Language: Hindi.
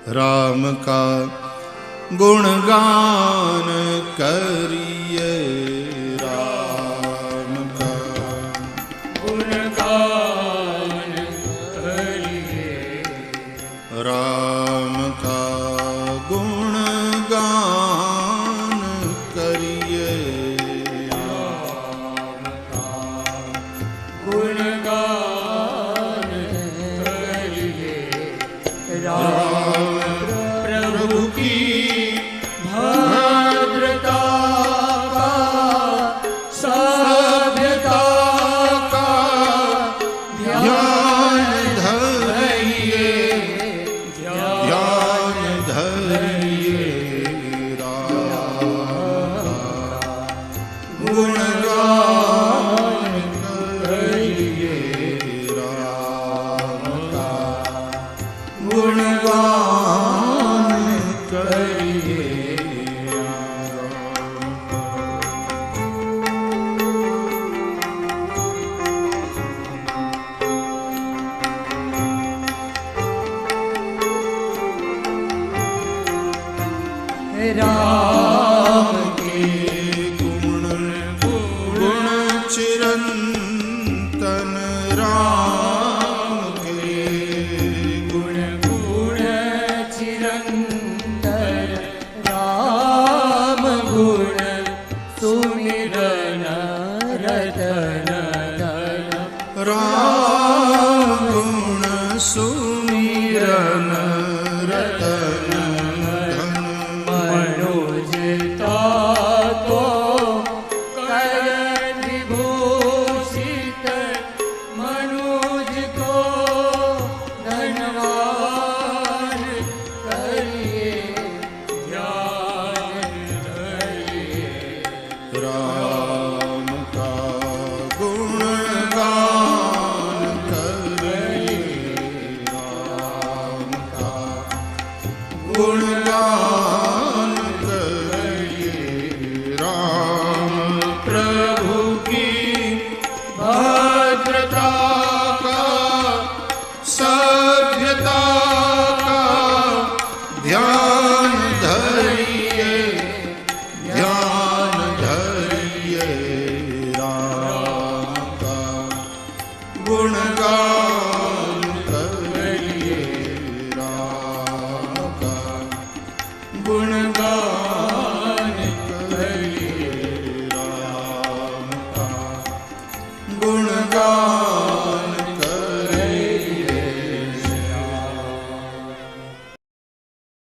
राम का गुणगान करिए, राम का गुणगान करिए, राम का गुणगान करिए, राम का गुणगान करिए। राम प्रभु की भद्रता का, सभ्यता का ध्यान धरिए, ध्यान धरिए, राम का गुणगान करिए, राम का गुणगान करिए। राम के गुण गुण चिरंतन, राम के गुण गुण चिरंतन, राम गुण सुमिरन रतन धन, राम गुण सुमिरन रतन धन, मनोजता को कर विभूषित, मनुज को धनवान करिए, ध्यान धरिए, राम का गुणगान करिए, राम का गुणगान